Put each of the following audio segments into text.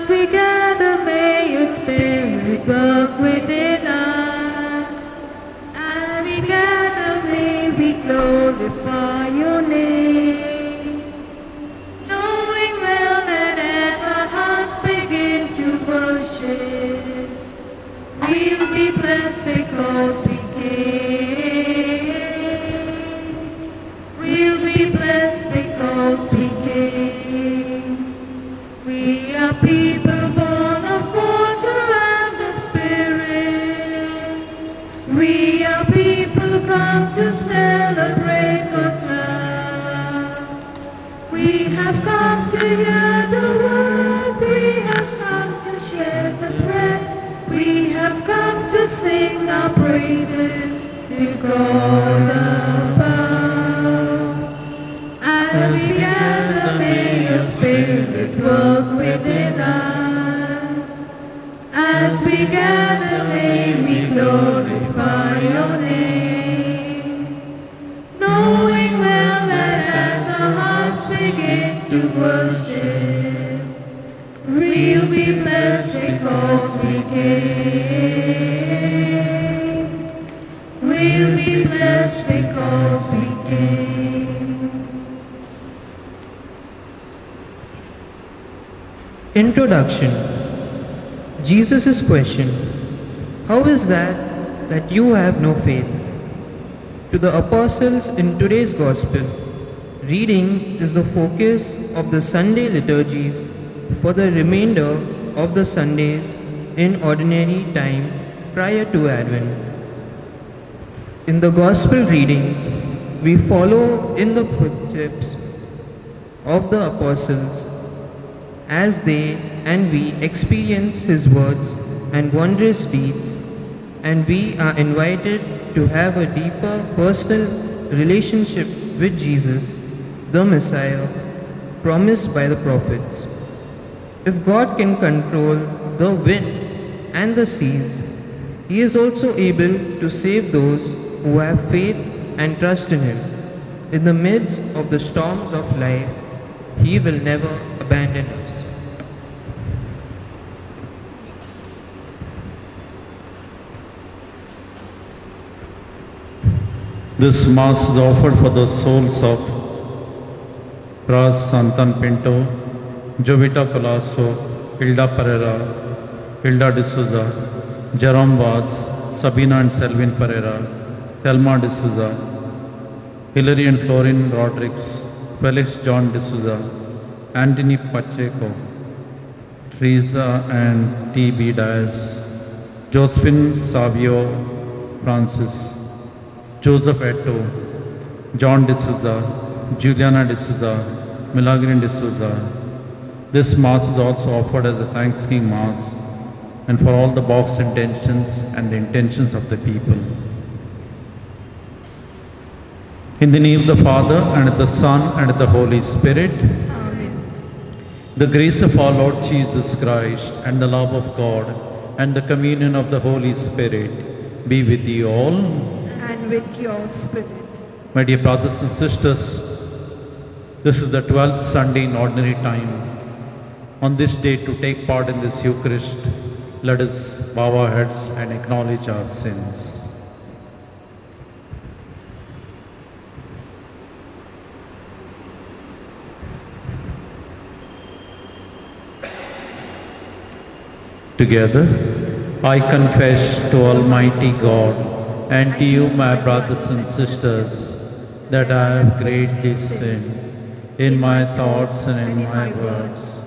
As we gather, may your Spirit work within us. As we gather, may we glorify your name. Knowing well that as our hearts begin to worship, we'll be blessed because we came. We'll be blessed because we came. We are people born of water and the Spirit. We are people come to celebrate God's love. We have come to hear the word. We have come to share the bread. We have come to sing our praises to God above. As we gather, may your Spirit work within us. As we gather, may we glorify your name. Knowing well that as our hearts begin to worship, we'll be blessed because we came. We'll be blessed because we came. Introduction. Jesus' question, how is that you have no faith? To the apostles in today's gospel, reading is the focus of the Sunday liturgies for the remainder of the Sundays in ordinary time prior to Advent. In the gospel readings, we follow in the footsteps of the apostles as they and we experience his words and wondrous deeds, and we are invited to have a deeper personal relationship with Jesus, the Messiah, promised by the prophets. If God can control the wind and the seas, he is also able to save those who have faith and trust in him. In the midst of the storms of life, he will never abandon us. This Mass is offered for the souls of Ras Santan Pinto, Jovita Colasso, Hilda Pereira, Hilda D'Souza, Jerome Vaz, Sabina and Selvin Pereira, Thelma D'Souza, Hilary and Florin Rodriguez, Felix John D'Souza, Anthony Pacheco, Teresa and T.B. Dias, Josephine Savio Francis, Joseph Eto, John D'Souza, Juliana D'Souza, Milagrin D'Souza. This Mass is also offered as a Thanksgiving Mass and for all the box intentions and the intentions of the people. In the name of the Father, and of the Son, and of the Holy Spirit. Amen. The grace of our Lord Jesus Christ, and the love of God, and the communion of the Holy Spirit be with you all. And with your spirit. My dear brothers and sisters, this is the 12th Sunday in ordinary time. On this day, to take part in this Eucharist, let us bow our heads and acknowledge our sins. Together, I confess to Almighty God and to you, my brothers and sisters, that I have greatly sinned in my thoughts and in my words,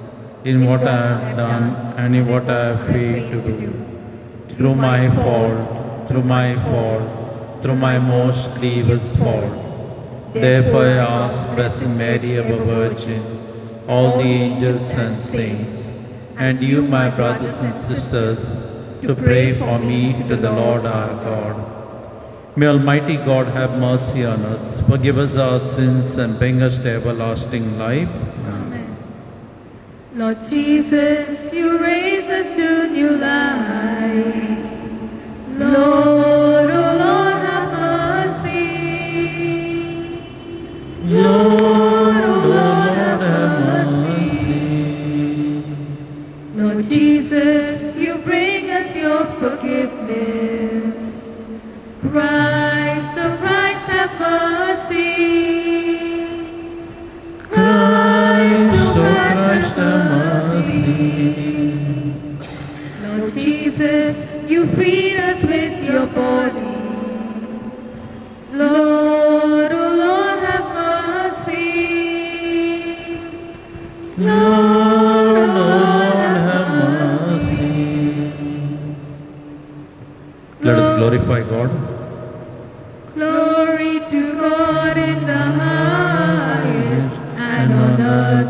in what I have done and in what I have failed to do. Through my fault, through my most grievous fault. Therefore I ask Blessed Mary, ever Virgin, all the angels and saints, and you, my brothers and sisters, to pray for me to the Lord our God. May Almighty God have mercy on us, forgive us our sins, and bring us to everlasting life. Amen. Lord Jesus, you raise us to new life. Lord, oh Lord, have mercy. Lord, oh Lord, have mercy. Lord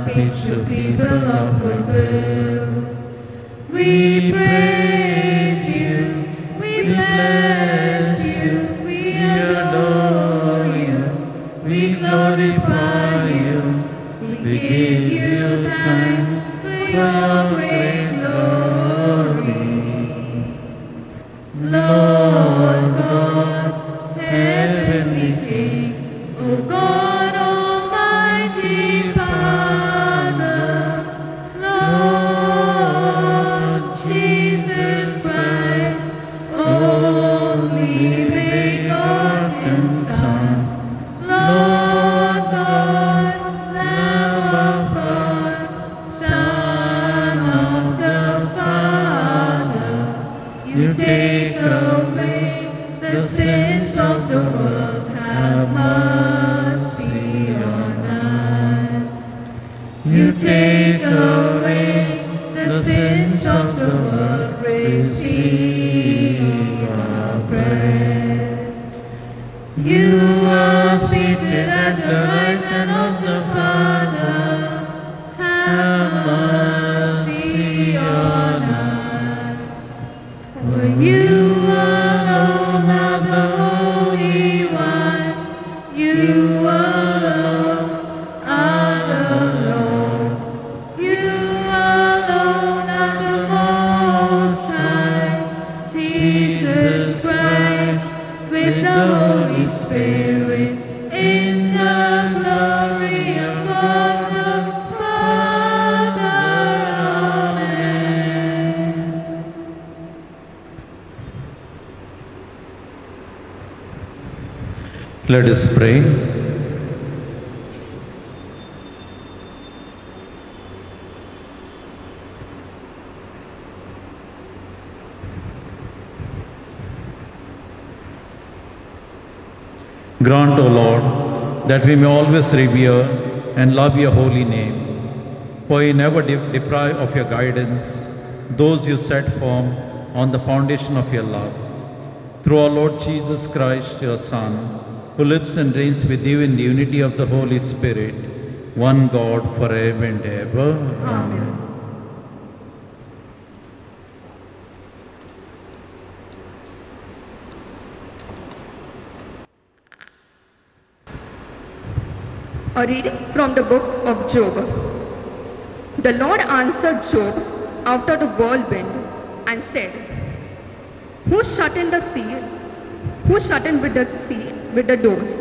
peace to people of goodwill. We praise you, we bless you, we adore you, we glorify you, we give you thanks for your great glory. Lord God, heavenly King, O God Almighty Father, Lord Jesus Christ, only begotten Son, Lord God, Lamb of God, Son of the Father, you take away the sins of the world, have mercy on us. You take away the sins of the world, receive our praise. You are seated at the right hand of the Father, have mercy on us. For you alone are the Holy One, you alone are the Lord, you alone are the Most High, Jesus Christ, with the Holy Spirit, in the glory of God the Father. Amen. Let us pray. Grant, O Lord, that we may always revere and love your holy name, for you never deprive of your guidance those you set firm on the foundation of your love. Through our Lord Jesus Christ, your Son, who lives and reigns with you in the unity of the Holy Spirit, one God, forever and ever. Amen. A reading from the book of Job. The Lord answered Job out of the whirlwind and said, Who shut in the sea? Who shut in with the sea with the doors?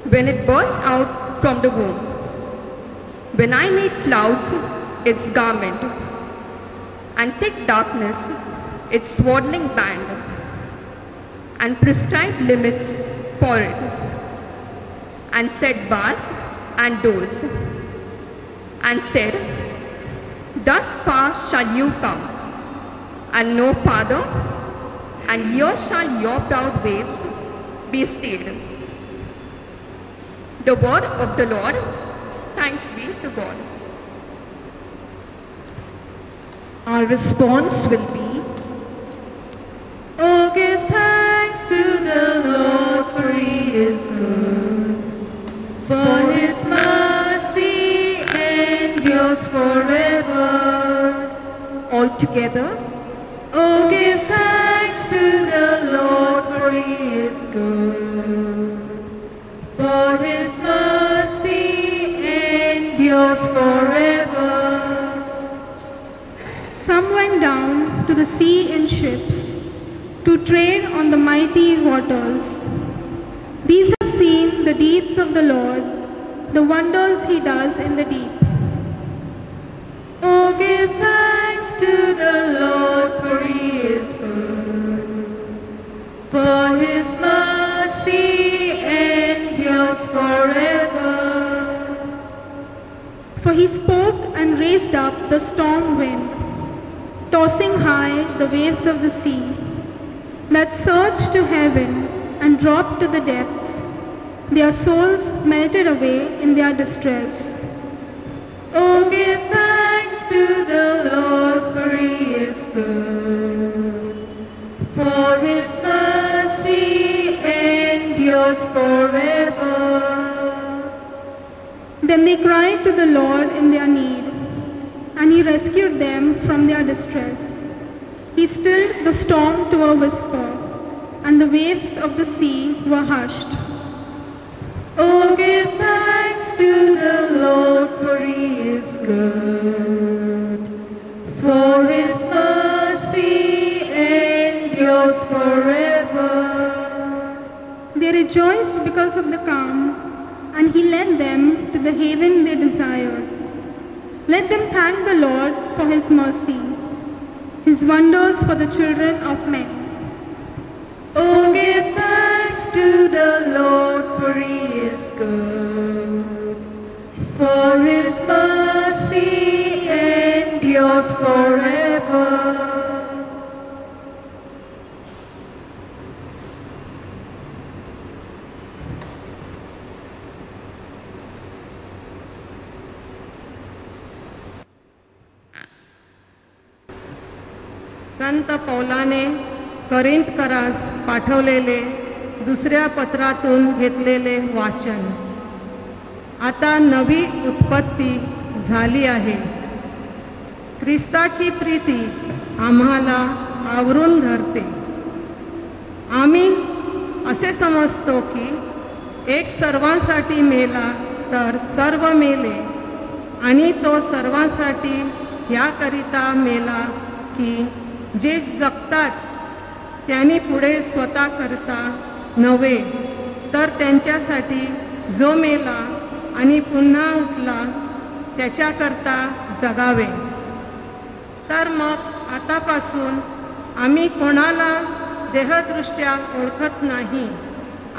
When it burst out from the womb, when I made clouds its garment, and thick darkness its swaddling band, and prescribed limits for it, and set bars and doors, and said, Thus far shall you come, and no farther, and here shall your proud waves be stayed. The word of the Lord. Thanks be to God. Our response will be, Oh, give thanks to the Lord, for he is good, for his mercy endures forever. All together. Oh, give thanks to the Lord, for he is good, for his mercy endures forever. Some went down to the sea in ships, to trade on the mighty waters. These have seen the deeds of the Lord, the wonders he does in the deep. Oh, give thanks to the Lord, for he is good, for his mercy endures forever. For he spoke and raised up the storm wind, tossing high the waves of the sea, that surged to heaven and dropped to the depths. Their souls melted away in their distress. Oh, give thanks to the Lord, for he is good, for his mercy endures forever. Then they cried to the Lord in their need, and he rescued them from their distress. He stilled the storm to a whisper, and the waves of the sea were hushed. Oh, give thanks to the Lord, for he is good, for his mercy endures forever. They rejoiced because of the calm, and he led them to the haven they desired. Let them thank the Lord for his mercy, his wonders for the children of men. Oh, give thanks to the Lord, for he is good, for his mercy endures forever. संत पौलाने करिंथकरास पाठवलेले दुसऱ्या पत्रातून घेतलेले वाचन. आता नवी उत्पत्ती झाली आहे. ख्रिस्ताची प्रीती आम्हाला आवरून धरते. आम्ही असे समजतो की एक सर्वांसाठी मेला तर सर्व मेले, आणि तो सर्वांसाठी याकरिता मेला की जे जगतात त्यांनी पुढे स्वतः करता नव्हे, तर त्यांच्यासाठी जो मेला आणि पुन्हा उठला त्याच्याकरता जगावे. तर मग आतापासून आम्ही कोणाला देहदृष्ट्या ओळखत नाही,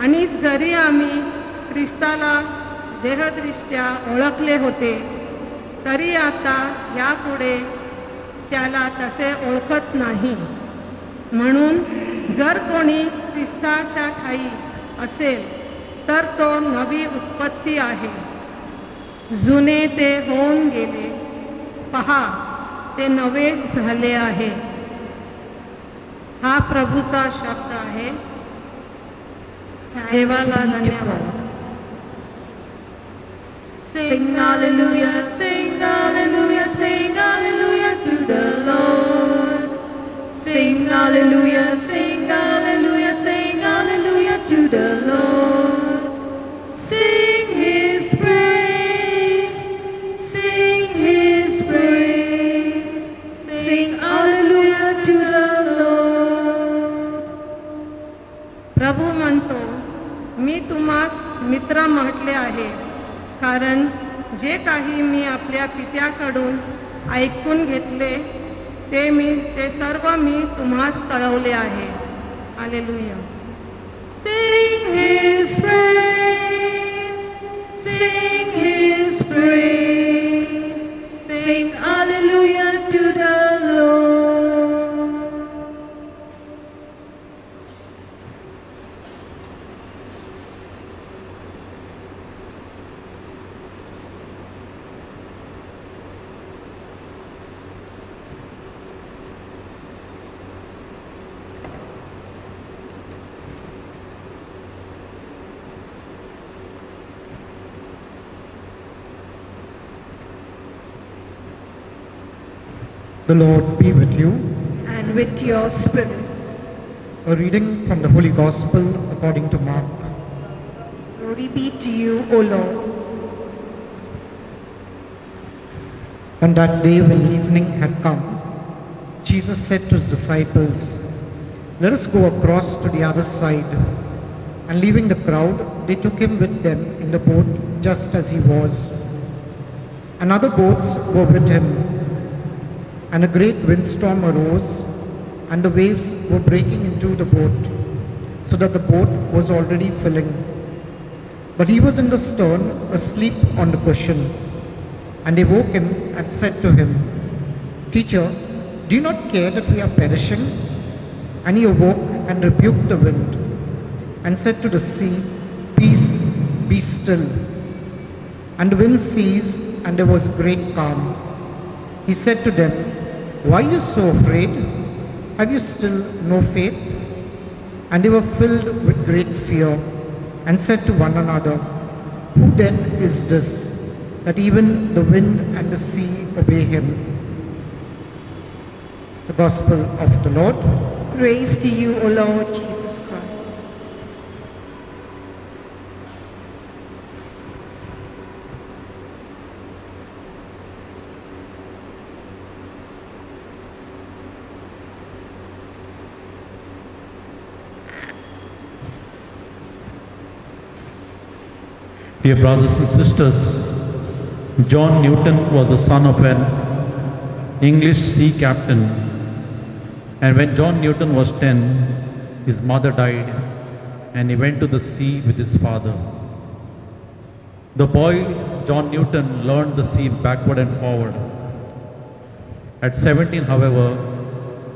आणि जरी आम्ही ख्रिस्ताला देहदृष्ट्या ओळखले होते तरी आता यापुढे त्याला तसे ओळखत नाही. म्हणून जर कोणी ख्रिस्ताच्या ठायी असेल तर तो नवी उत्पत्ती आहे. जुने ते होऊन गेले, पहा ते नवे झाले आहे. हा प्रभूचा शब्द आहे. देवाला धन्यवाद. Sing hallelujah, sing hallelujah, sing hallelujah to the Lord. Sing hallelujah, sing hallelujah, sing hallelujah to the Lord. Sing his praise, sing his praise, sing hallelujah to the Lord. प्रभू म्हणतो, मी तुम्हास मित्र म्हटले आहे, कारण जे काही मी आपल्या पित्याकडून ऐकून घेतले ते सर्व मी तुम्हास कळवले आहे. Hallelujah. Sing his praise, sing his praise, sing hallelujah to the Lord. The Lord be with you. And with your spirit. A reading from the Holy Gospel according to Mark. Glory be to you, O Lord. On that day when evening had come, Jesus said to his disciples, "Let us go across to the other side." And leaving the crowd, they took him with them in the boat just as he was. And other boats were with him. And a great windstorm arose, and the waves were breaking into the boat, so that the boat was already filling. But he was in the stern, asleep on the cushion. And they woke him and said to him, "Teacher, do you not care that we are perishing?" And he awoke and rebuked the wind, and said to the sea, "Peace, be still." And the wind ceased, and there was great calm. He said to them, "Why are you so afraid? Have you still no faith?" And they were filled with great fear, and said to one another, "Who then is this, that even the wind and the sea obey him. The Gospel of the Lord. Praise to you, O Lord Jesus Christ. Dear brothers and sisters, John Newton was the son of an English sea captain, and when John Newton was 10, his mother died and he went to the sea with his father. The boy John Newton learned the sea backward and forward. At 17, however,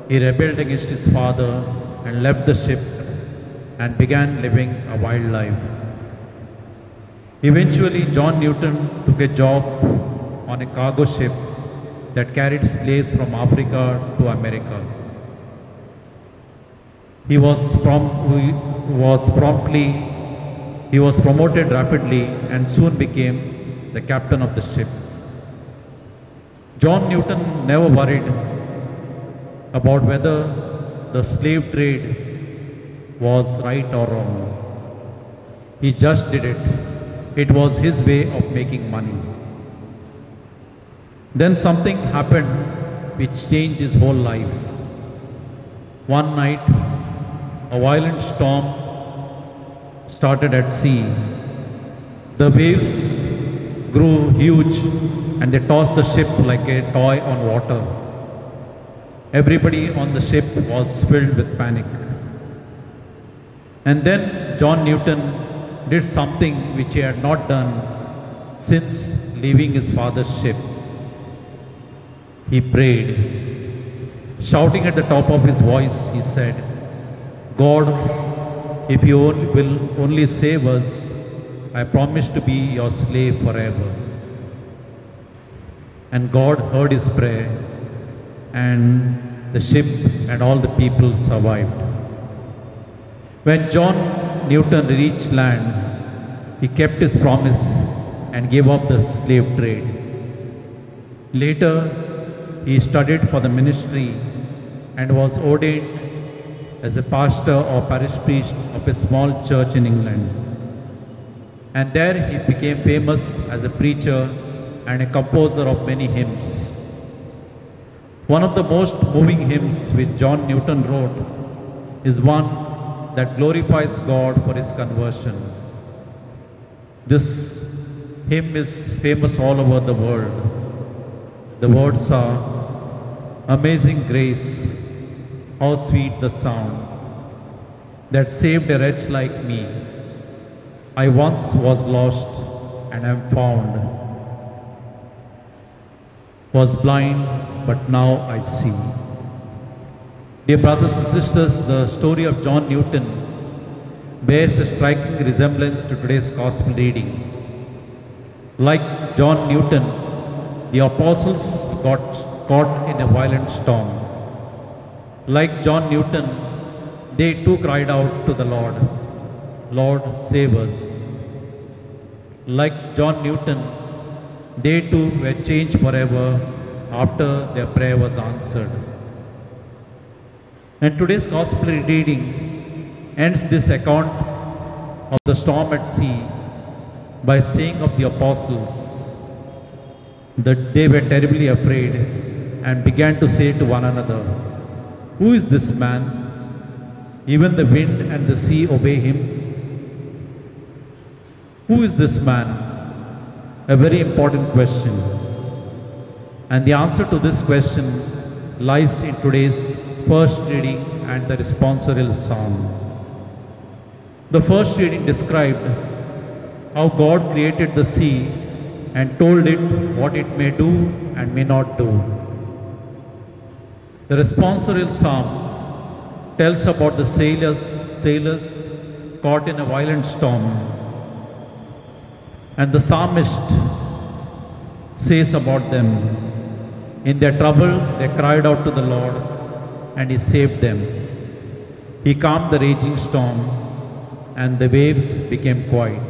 he rebelled against his father and left the ship and began living a wild life. Eventually, John Newton took a job on a cargo ship that carried slaves from Africa to America. He was promoted rapidly and soon became the captain of the ship. John Newton never worried about whether the slave trade was right or wrong. He just did it. It was his way of making money. Then something happened which changed his whole life. One night, a violent storm started at sea. The waves grew huge and they tossed the ship like a toy on water. Everybody on the ship was filled with panic. And then John Newton did something which he had not done since leaving his father's ship. He prayed. Shouting at the top of his voice, he said, "God, if you will only save us, I promise to be your slave forever." And God heard his prayer, and the ship and all the people survived. When John Newton reached land, he kept his promise and gave up the slave trade. Later, he studied for the ministry and was ordained as a pastor or parish priest of a small church in England. And there he became famous as a preacher and a composer of many hymns. One of the most moving hymns which John Newton wrote is one that glorifies God for his conversion. This hymn is famous all over the world. The words are, "Amazing grace, how sweet the sound that saved a wretch like me. I once was lost and am found, was blind but now I see." Dear brothers and sisters, the story of John Newton bears a striking resemblance to today's gospel reading. Like John Newton, the apostles got caught in a violent storm. Like John Newton, they too cried out to the Lord, "Lord, save us." Like John Newton, they too were changed forever after their prayer was answered. And today's gospel reading ends this account of the storm at sea by saying of the apostles that they were terribly afraid and began to say to one another, "Who is this man? Even the wind and the sea obey him." Who is this man? A very important question. And the answer to this question lies in today's first reading and the responsorial psalm. The first reading described how God created the sea and told it what it may do and may not do. The responsorial psalm tells about the sailors caught in a violent storm. And the psalmist says about them, in their trouble they cried out to the Lord and he saved them. He calmed the raging storm and the waves became quiet.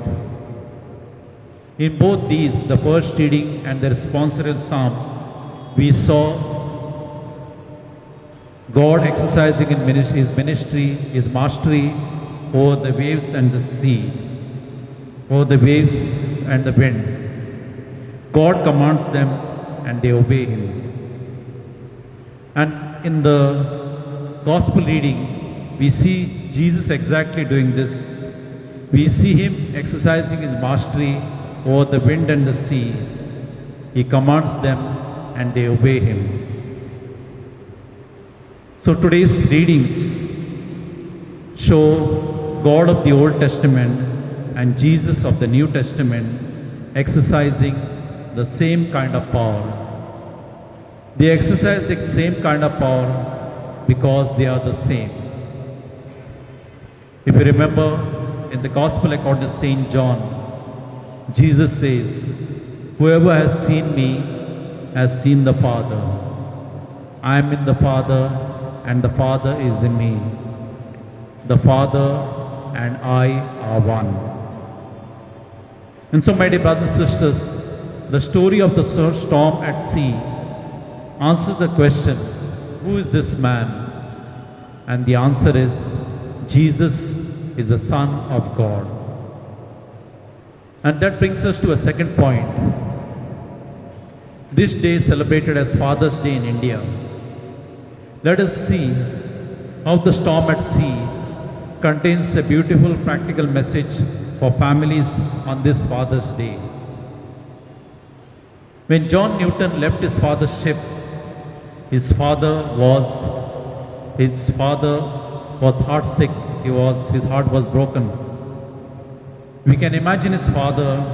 In both these, the first reading and the responsorial psalm, we saw God exercising in his ministry, his mastery over the waves and the sea, over the waves and the wind. God commands them and they obey him. And in the gospel reading, we see Jesus exactly doing this. We see him exercising his mastery over the wind and the sea. He commands them and they obey him. So today's readings show God of the Old Testament and Jesus of the New Testament exercising the same kind of power. They exercise the same kind of power because they are the same. If you remember, in the Gospel according to St. John, Jesus says, "Whoever has seen me has seen the Father. I am in the Father and the Father is in me. The Father and I are one." And so, my dear brothers and sisters, the story of the storm at sea answers the question, who is this man? And the answer is, Jesus is the Son of God. And that brings us to a second point. This day is celebrated as Father's Day in India. Let us see how the storm at sea contains a beautiful practical message for families on this Father's Day. When John Newton left his father's ship, his father was heartsick. His heart was broken. We can imagine his father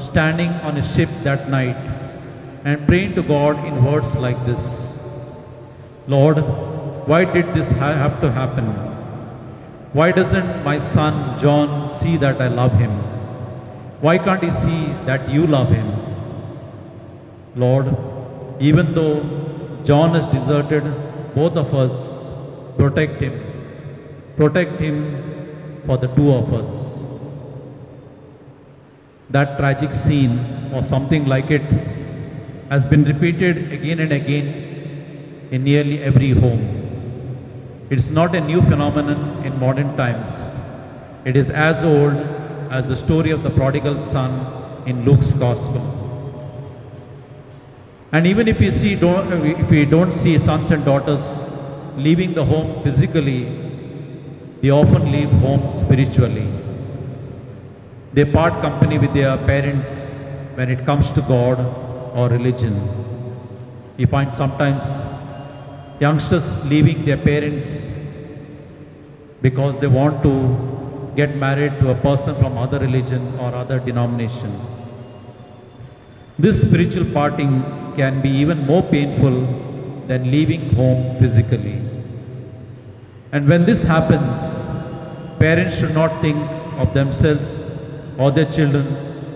standing on his ship that night and praying to God in words like this: "Lord, why did this have to happen? Why doesn't my son John see that I love him? Why can't he see that you love him? Lord, even though John has deserted both of us, protect him. Protect him for the two of us." That tragic scene, or something like it, has been repeated again and again in nearly every home. It's not a new phenomenon in modern times. It is as old as the story of the prodigal son in Luke's Gospel. And even if we don't see sons and daughters leaving the home physically, they often leave home spiritually. They part company with their parents when it comes to God or religion. You find sometimes youngsters leaving their parents because they want to get married to a person from other religion or other denomination. This spiritual parting can be even more painful than leaving home physically. And when this happens, parents should not think of themselves or their children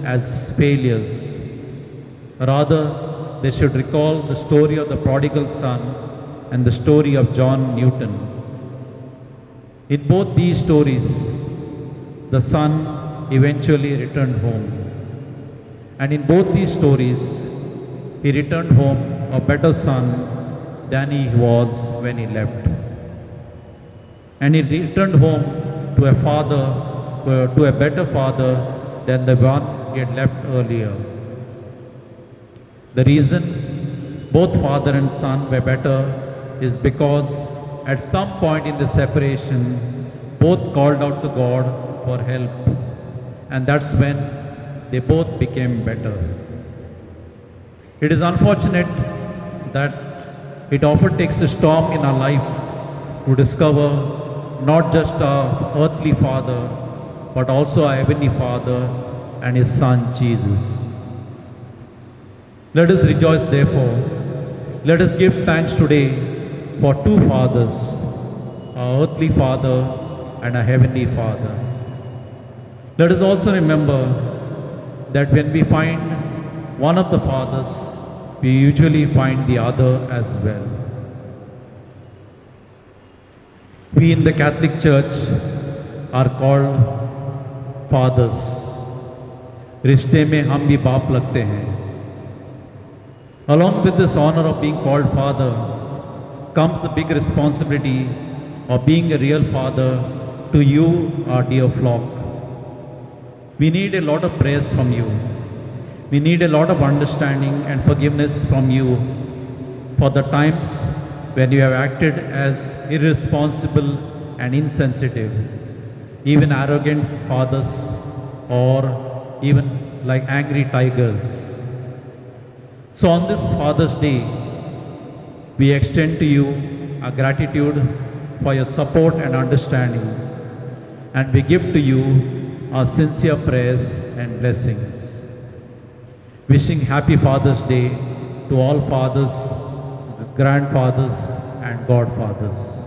as failures. Rather, they should recall the story of the prodigal son and the story of John Newton. In both these stories, the son eventually returned home. And in both these stories, he returned home a better son than he was when he left. And he returned home to a better father than the one he had left earlier. The reason both father and son were better is because at some point in the separation, both called out to God for help, and that's when they both became better. It is unfortunate that it often takes a storm in our life to discover not just our earthly father, but also our heavenly Father and his Son Jesus. Let us rejoice therefore. Let us give thanks today for two fathers, our earthly Father and our heavenly Father. Let us also remember that when we find one of the fathers, we usually find the other as well. We in the Catholic Church are called fathers. रिश्ते में हम भी बाप लगते हैं। Along with this honor of being called father comes the big responsibility of being a real father to you, our dear flock. We need a lot of prayers from you. We need a lot of understanding and forgiveness from you for the times when you have acted as irresponsible and insensitive, even arrogant fathers, or even like angry tigers. So on this Father's Day, we extend to you our gratitude for your support and understanding, and we give to you our sincere prayers and blessings. Wishing Happy Father's Day to all fathers, grandfathers, and godfathers.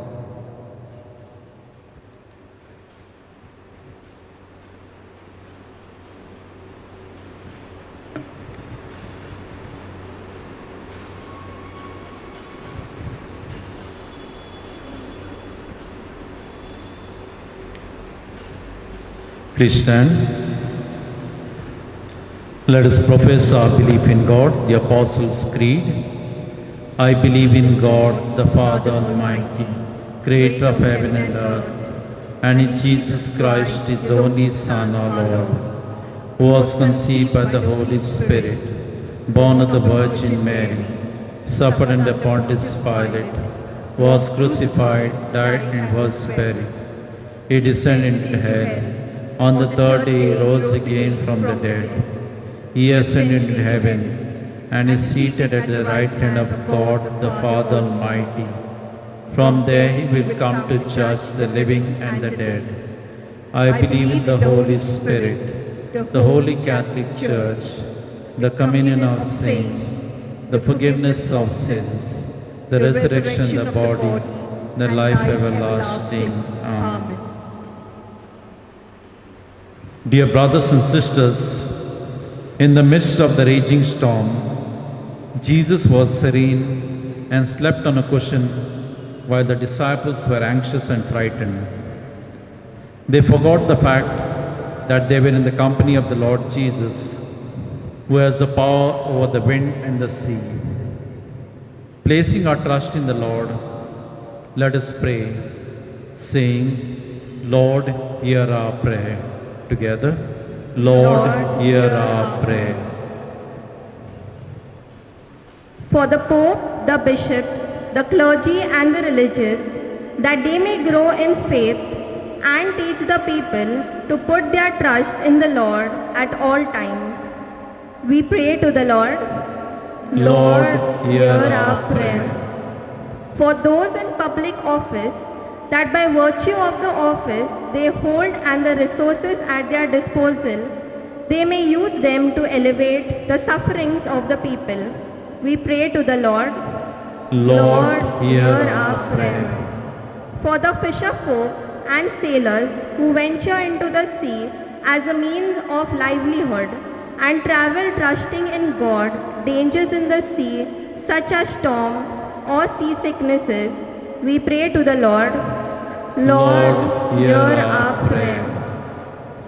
Please stand. Let us profess our belief in God, the Apostles' Creed. I believe in God, the Father Almighty, creator of heaven and earth, and in Jesus Christ, his only Son, our Lord, who was conceived by the Holy Spirit, born of the Virgin Mary, suffered under Pontius Pilate, was crucified, died, and was buried. He descended into hell. On the third day he rose again from the dead. He ascended into heaven and is seated at the right hand of God the Father Almighty. From there he will come to judge the living and the dead. I believe in the Holy Spirit, the Holy Catholic Church, the communion of saints, the forgiveness of sins, the resurrection of the body, the life everlasting. Amen. Dear brothers and sisters, in the midst of the raging storm, Jesus was serene and slept on a cushion while the disciples were anxious and frightened. They forgot the fact that they were in the company of the Lord Jesus, who has the power over the wind and the sea. Placing our trust in the Lord, let us pray, saying, Lord, hear our prayer. Together, Lord, hear our prayer. For the Pope, the bishops, the clergy and the religious, that they may grow in faith and teach the people to put their trust in the Lord at all times. We pray to the Lord. Lord, hear our prayer. For those in public office, that by virtue of the office they hold and the resources at their disposal, they may use them to elevate the sufferings of the people. We pray to the Lord. Lord, hear our prayer. For the fisher folk and sailors who venture into the sea as a means of livelihood and travel trusting in God, dangers in the sea such as storm or seasicknesses, we pray to the Lord. Lord, hear our prayer.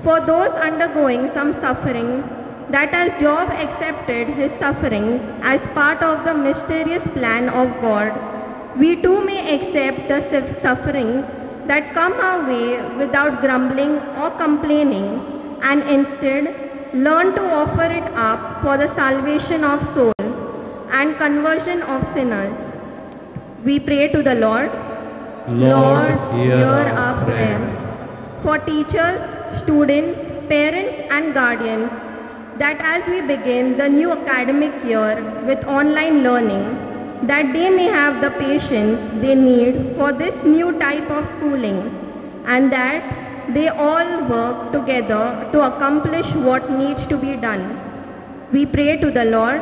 For those undergoing some suffering, that as Job accepted his sufferings as part of the mysterious plan of God, we too may accept the sufferings that come our way without grumbling or complaining, and instead learn to offer it up for the salvation of soul and conversion of sinners. We pray to the Lord. Lord, hear our prayer. For teachers, students, parents and guardians, that as we begin the new academic year with online learning, that they may have the patience they need for this new type of schooling, and that they all work together to accomplish what needs to be done. We pray to the Lord.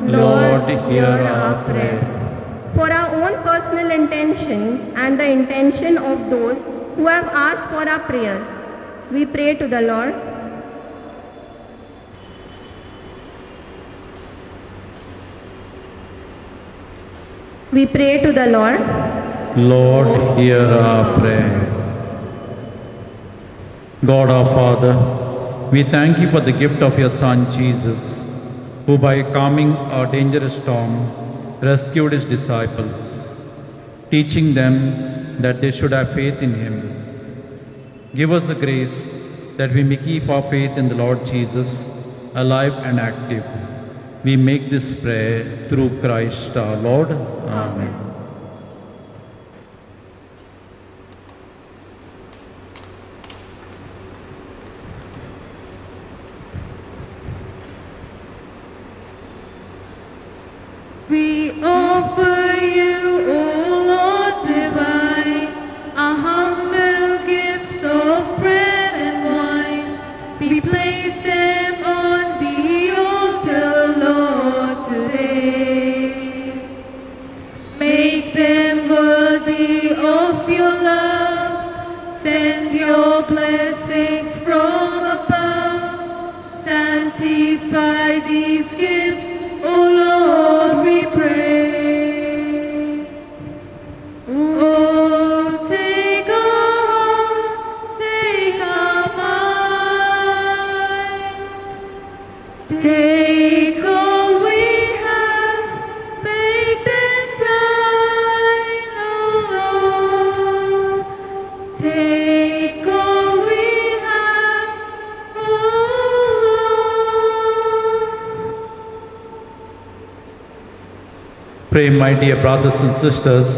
Lord, hear our prayer. For our own personal intention and the intention of those who have asked for our prayers, we pray to the Lord. We pray to the Lord. Lord, hear our prayer. God our Father, we thank you for the gift of your Son, Jesus, who by calming a dangerous storm rescued his disciples, teaching them that they should have faith in him. Give us the grace that we may keep our faith in the Lord Jesus alive and active. We make this prayer through Christ our Lord. Amen. We offer you, O Lord divine, our humble gifts of bread and wine. We place them on the altar, Lord, today. Make them worthy of your love. Send your blessings from above. Sanctify these gifts, O Lord, we pray. Oh, take our hearts, take our minds, take all we have, make them thine, O Lord. Take all we have, O Lord. Pray, my dear brothers and sisters,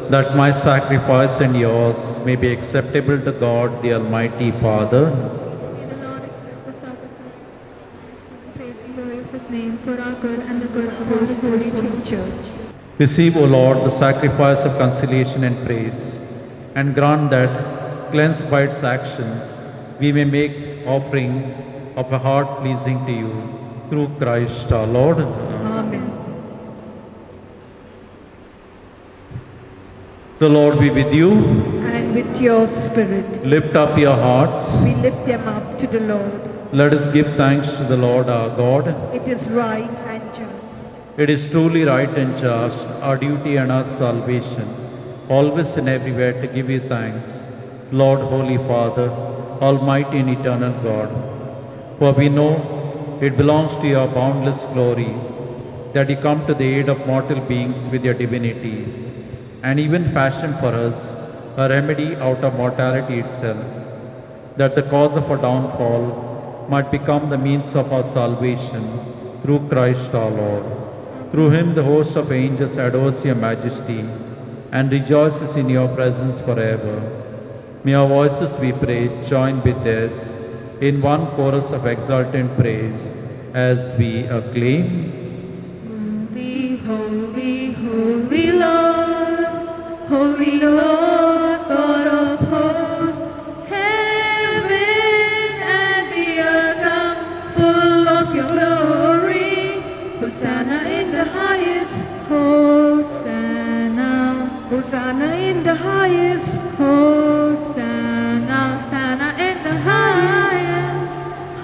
that my sacrifice and yours may be acceptable to God, the Almighty Father. May the Lord accept the sacrifice and praise and glory of his name for our good and the good of his holy church. Receive, O Lord, the sacrifice of conciliation and praise, and grant that, cleansed by its action, we may make offering of a heart pleasing to you, through Christ our Lord. Amen. The Lord be with you. And with your spirit, Lift up your hearts. we lift them up to the Lord. Let us give thanks to the Lord our God. It is right and just. It is truly right and just, our duty and our salvation, always and everywhere to give you thanks, Lord, Holy Father, Almighty and eternal God. For we know it belongs to your boundless glory that you come to the aid of mortal beings with your divinity, and even fashioned for us a remedy out of mortality itself, that the cause of our downfall might become the means of our salvation through Christ our Lord. Through him the host of angels adores your majesty and rejoices in your presence forever. May our voices, we pray, join with theirs in one chorus of exultant praise as we acclaim. Holy, holy, holy Lord, holy Lord, God of hosts, heaven and the earth are full of your glory. Hosanna in the highest, Hosanna. Hosanna in the highest. Hosanna, Hosanna in the highest.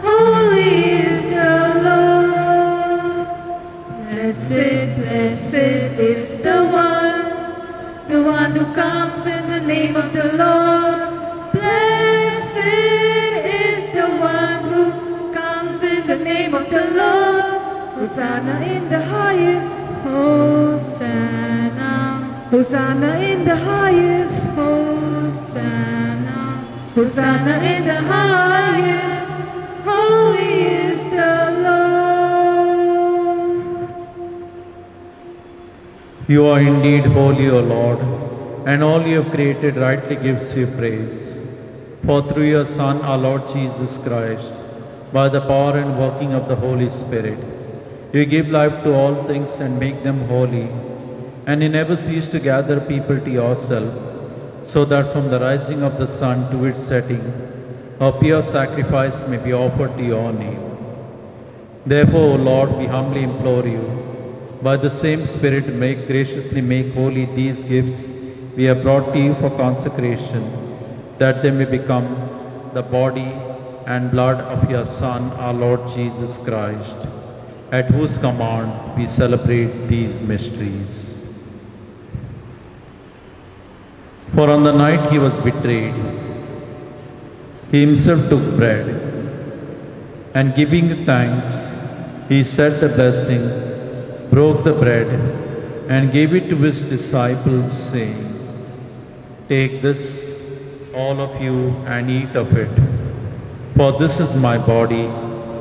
Holy is the Lord. Blessed, blessed is the one who comes in the name of the Lord. Blessed is the one who comes in the name of the Lord. Hosanna in the highest. Hosanna, Hosanna in the highest. Hosanna, Hosanna in the highest. Holy is the Lord. You are indeed holy, O Lord, and all you have created rightly gives you praise. For through your Son, our Lord Jesus Christ, by the power and working of the Holy Spirit, you give life to all things and make them holy, and you never cease to gather people to yourself, so that from the rising of the sun to its setting, a pure sacrifice may be offered to your name. Therefore, O Lord, we humbly implore you, by the same Spirit, graciously make holy these gifts we have brought to you for consecration, that they may become the body and blood of your Son, our Lord Jesus Christ, at whose command we celebrate these mysteries. For on the night he was betrayed, he himself took bread, And giving thanks, he said the blessing, broke the bread, and gave it to his disciples, saying, "Take this, all of you, and eat of it, for this is my body,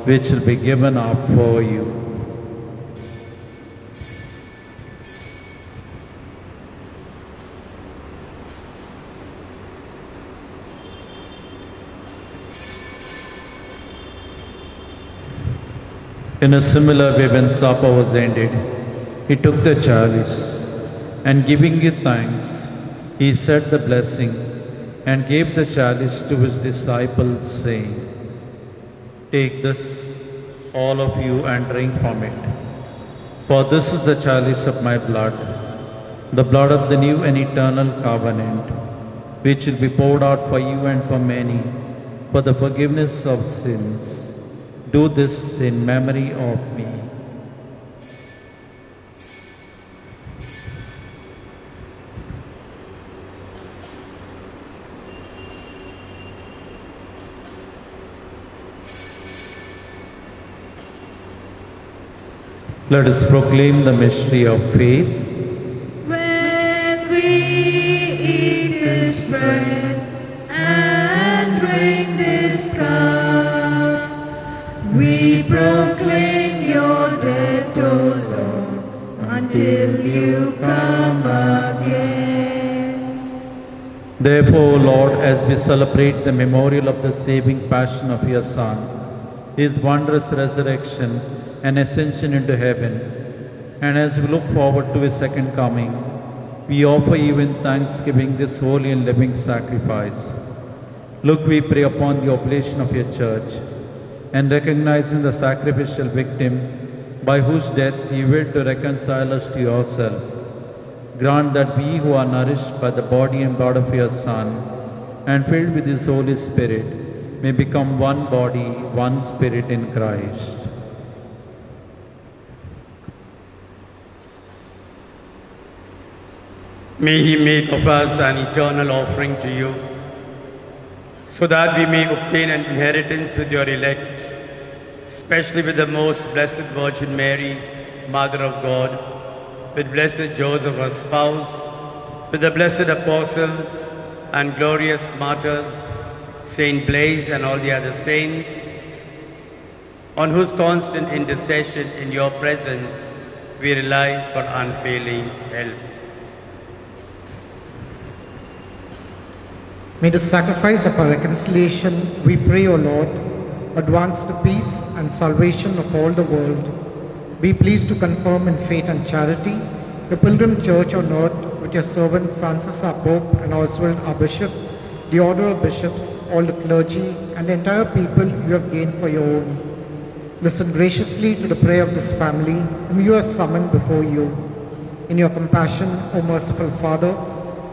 which will be given up for you." In a similar way, when supper was ended, he took the chalice, and giving it thanks, he said the blessing, and gave the chalice to his disciples, saying, "Take this, all of you, and drink from it. For this is the chalice of my blood, the blood of the new and eternal covenant, which will be poured out for you and for many, for the forgiveness of sins. Do this in memory of me." Let us proclaim the mystery of faith. When we eat this bread and drink this cup, we proclaim your death, O Lord, until you come again. Therefore, Lord, as we celebrate the memorial of the saving passion of your Son, his wondrous resurrection and ascension into heaven, and as we look forward to his second coming, we offer you in thanksgiving this holy and living sacrifice. Look, we pray, upon the oblation of your church, and recognizing the sacrificial victim by whose death you willed to reconcile us to yourself, grant that we who are nourished by the body and blood of your Son and filled with his Holy Spirit may become one body, one spirit in Christ. May he make of us an eternal offering to you, so that we may obtain an inheritance with your elect, especially with the most blessed Virgin Mary, Mother of God, with blessed Joseph, her spouse, with the blessed apostles and glorious martyrs, Saint Blaise and all the other saints, on whose constant intercession in your presence we rely for unfailing help. May the sacrifice of our reconciliation, we pray, O Lord, advance the peace and salvation of all the world. Be pleased to confirm in faith and charity the pilgrim church on earth with your servant Francis our Pope and Oswald our Bishop, the order of bishops, all the clergy, and the entire people you have gained for your own. Listen graciously to the prayer of this family whom you have summoned before you. In your compassion, O merciful Father,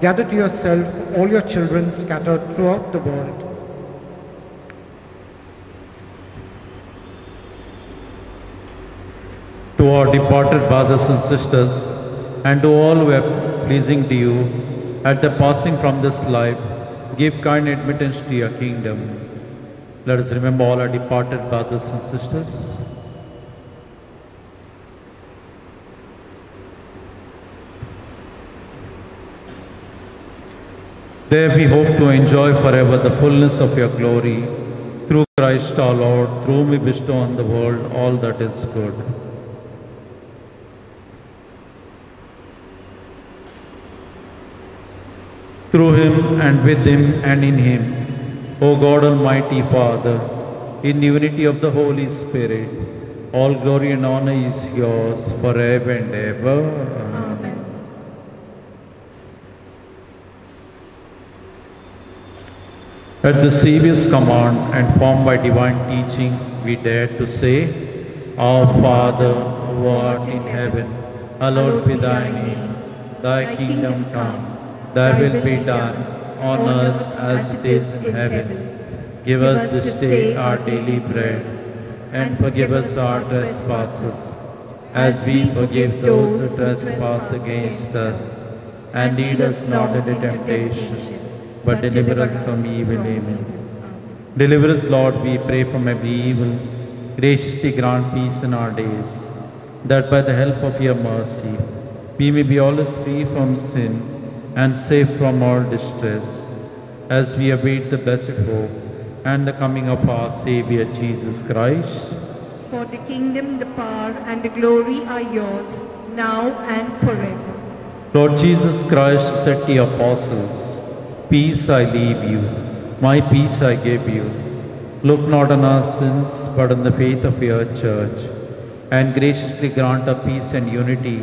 gather to yourself all your children scattered throughout the world. To our departed brothers and sisters, and to all who are pleasing to you, at the passing from this life, give kind admittance to your kingdom. Let us remember all our departed brothers and sisters. There we hope to enjoy forever the fullness of your glory, through Christ our Lord, through whom we bestow on the world all that is good. Through him, and with him, and in him, O God Almighty Father, in the unity of the Holy Spirit, all glory and honor is yours forever and ever. Amen. At the Saviour's command and formed by divine teaching, we dare to say, Our Father, who art in heaven, hallowed be thy name. Thy kingdom come, thy will be done, on earth as it is in heaven. Give us this day our daily bread, and forgive us our trespasses, as we forgive those who trespass against us. And lead us not into temptation, but deliver us from evil. Amen. Deliver us, Lord, we pray, from every evil. graciously grant peace in our days, that by the help of your mercy, we may be always free from sin and safe from all distress, as we await the blessed hope and the coming of our Saviour Jesus Christ. For the kingdom, the power, and the glory are yours, now and forever. Lord Jesus Christ said to your apostles, "Peace I leave you, my peace I give you. Look not on our sins, but on the faith of your church, and graciously grant our peace and unity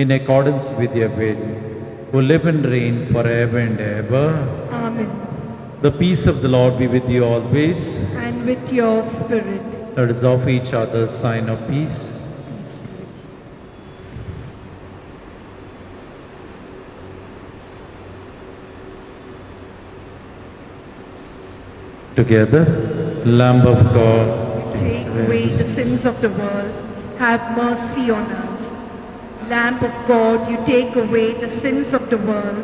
in accordance with your will, who live and reign forever and ever." Amen. The peace of the Lord be with you always. And with your spirit. Let us offer each other a sign of peace. Together, Lamb of God, Take away the sins of the world. Have mercy on us. Lamb of God, you take away the sins of the world.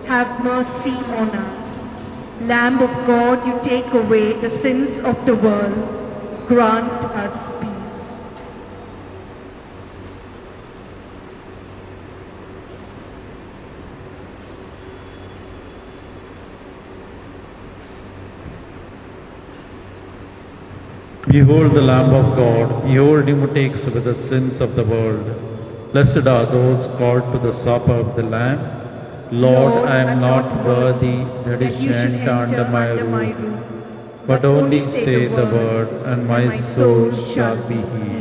Have mercy on us. Lamb of God, you take away the sins of the world. Grant us peace. Behold the Lamb of God, behold him who takes away the sins of the world. Blessed are those called to the supper of the Lamb. Lord, I am not worthy that you should enter under my roof, but only say the word, and my soul shall be healed.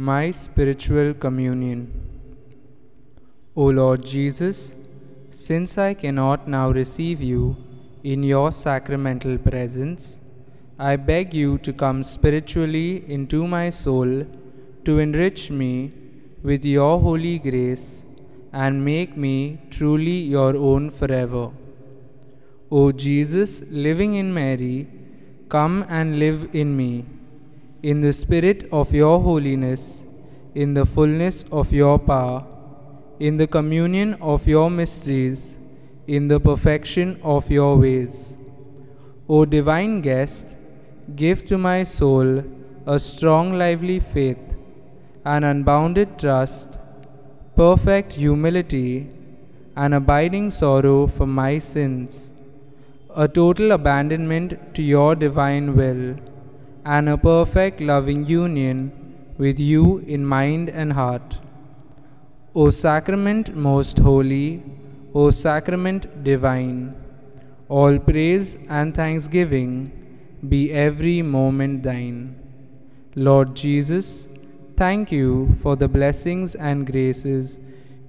My spiritual communion. O Lord Jesus, since I cannot now receive you in your sacramental presence, I beg you to come spiritually into my soul to enrich me with your holy grace and make me truly your own forever. O Jesus, living in Mary, come and live in me. In the spirit of your holiness, in the fullness of your power, in the communion of your mysteries, in the perfection of your ways. O divine guest, give to my soul a strong lively faith, an unbounded trust, perfect humility, an abiding sorrow for my sins, a total abandonment to your divine will, and a perfect loving union with you in mind and heart. O sacrament most holy, O sacrament divine, all praise and thanksgiving be every moment thine. Lord Jesus, thank you for the blessings and graces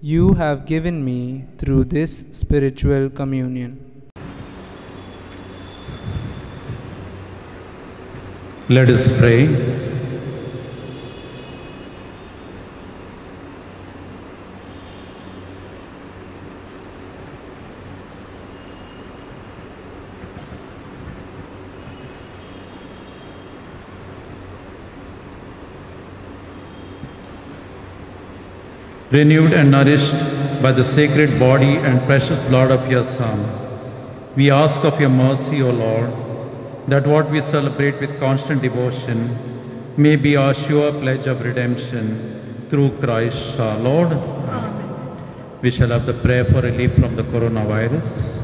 you have given me through this spiritual communion. Let us pray. Renewed and nourished by the sacred body and precious blood of your Son, we ask of your mercy, O Lord, that what we celebrate with constant devotion may be our sure pledge of redemption through Christ our Lord. Amen. We shall have the prayer for relief from the coronavirus.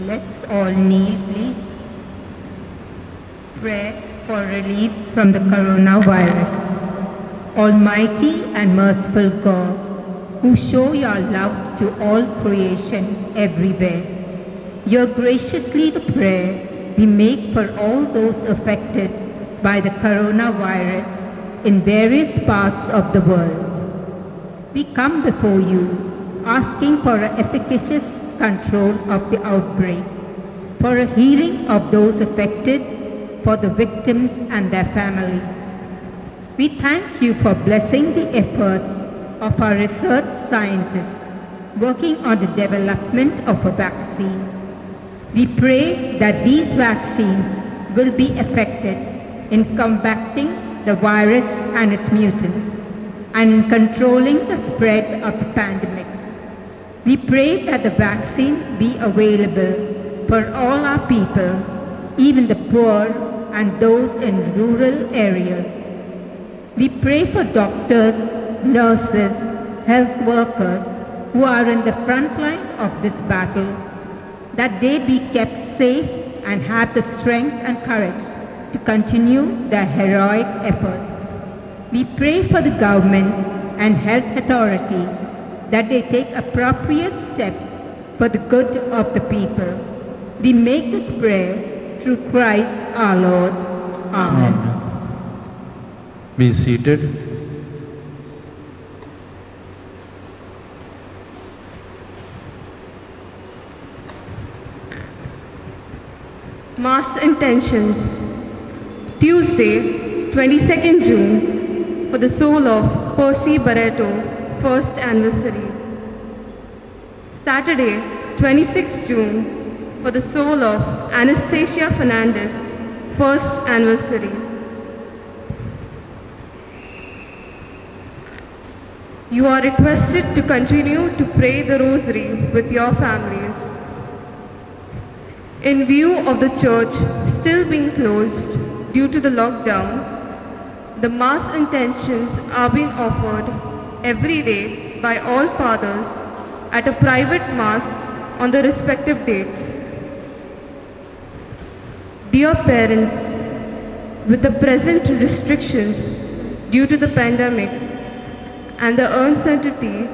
Let's all kneel, please. Prayer for relief from the coronavirus. Almighty and merciful God, who show your love to all creation everywhere, hear graciously the prayer we make for all those affected by the coronavirus in various parts of the world. We come before you asking for an efficacious control of the outbreak, for a healing of those affected, for the victims and their families. We thank you for blessing the efforts of our research scientists, working on the development of a vaccine. We pray that these vaccines will be effective in combating the virus and its mutants and in controlling the spread of the pandemic. We pray that the vaccine be available for all our people, even the poor and those in rural areas. We pray for doctors, nurses, health workers who are in the front line of this battle, that they be kept safe and have the strength and courage to continue their heroic efforts. We pray for the government and health authorities that they take appropriate steps for the good of the people. We make this prayer through Christ our Lord. Amen. Be seated. Mass intentions. Tuesday, 22nd June, for the soul of Percy Barreto, first anniversary. Saturday, 26th June, for the soul of Anastasia Fernandez, first anniversary. You are requested to continue to pray the rosary with your families. In view of the church still being closed due to the lockdown, the Mass intentions are being offered every day by all fathers at a private Mass on the respective dates. Dear parents, with the present restrictions due to the pandemic and the uncertainty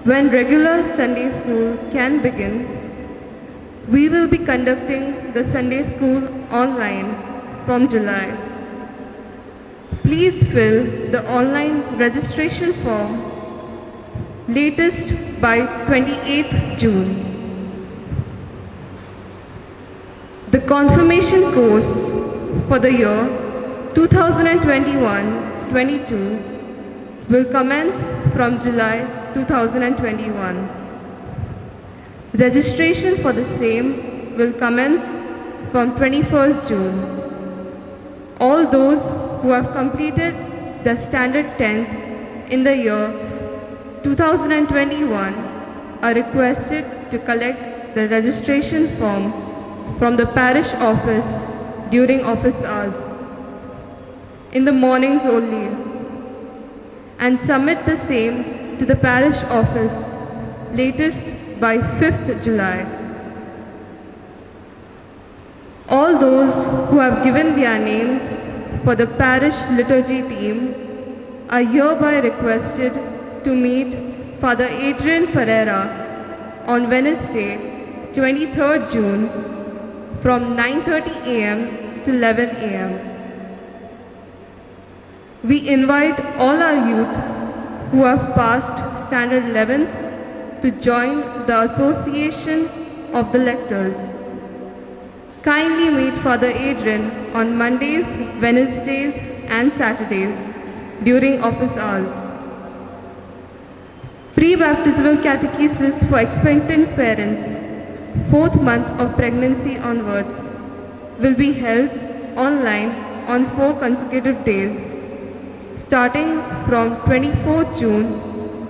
when regular Sunday school can begin, we will be conducting the Sunday school online from July. Please fill the online registration form latest by 28th June. The confirmation course for the year 2021-22 will commence from July 2021. Registration for the same will commence from 21st June. All those who have completed the standard 10th in the year 2021 are requested to collect the registration form from the parish office during office hours, in the mornings only, and submit the same to the parish office latest by 5th July. All those who have given their names for the parish liturgy team are hereby requested to meet Father Adrian Ferreira on Wednesday, 23rd June from 9:30 a.m. to 11 a.m. We invite all our youth who have passed Standard 11th to join the Association of the Lectors. Kindly meet Father Adrian on Mondays, Wednesdays and Saturdays during office hours. Pre-baptismal catechesis for expectant parents, 4th month of pregnancy onwards, will be held online on 4 consecutive days, starting from 24th June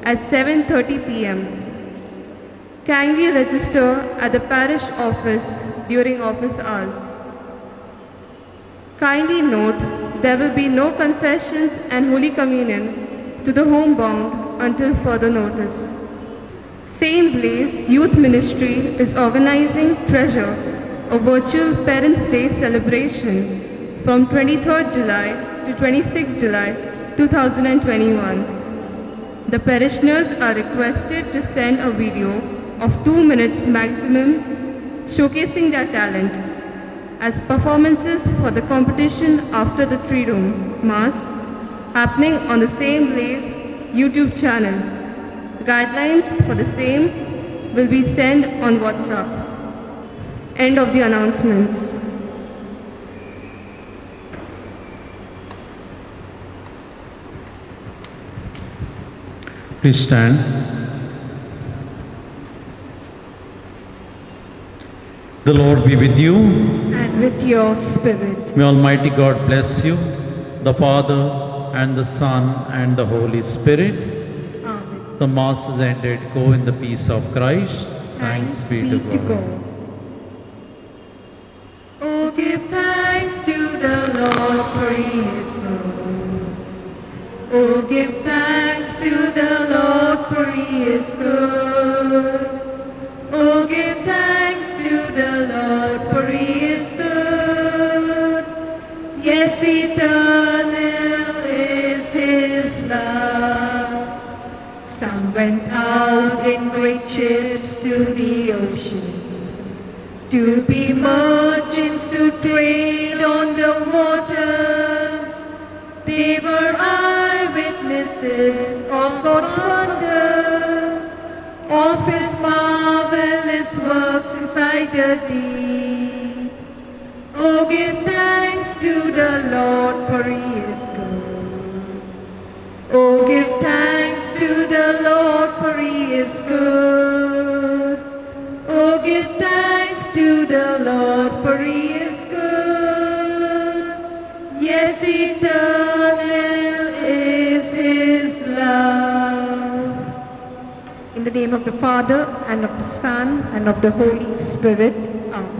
at 7:30 p.m. Kindly register at the parish office during office hours. Kindly note, there will be no confessions and Holy Communion to the homebound until further notice. St. Blaise Youth Ministry is organizing Treasure, a virtual Parents' Day celebration from 23rd July to 26th July 2021. The parishioners are requested to send a video of 2 minutes maximum showcasing their talent as performances for the competition after the Triduum Mass happening on the St. Blaise YouTube channel. Guidelines for the same will be sent on WhatsApp. End of the announcements. Please stand. The Lord be with you. And with your spirit. May Almighty God bless you, the Father and the Son and the Holy Spirit. Amen. The Mass is ended. Go in the peace of Christ. Thanks be to God. Oh, give thanks to the Lord, for he is good. Oh, give thanks to the Lord, for he is good. Oh, give thanks to the Lord, for he is good. Yes, eternal is his love. Some went out in great ships to the ocean, to be merchants, to trade on the waters. They were eyewitnesses of God's wonders, of his marvelous works inside the deep. Oh, give thanks to the Lord, for he is good. Oh, give thanks to the Lord, for he is good. Oh, give thanks to the Lord, for he is good. Yes, eternal is his love. In the name of the Father, and of the Son, and of the Holy Spirit. Amen.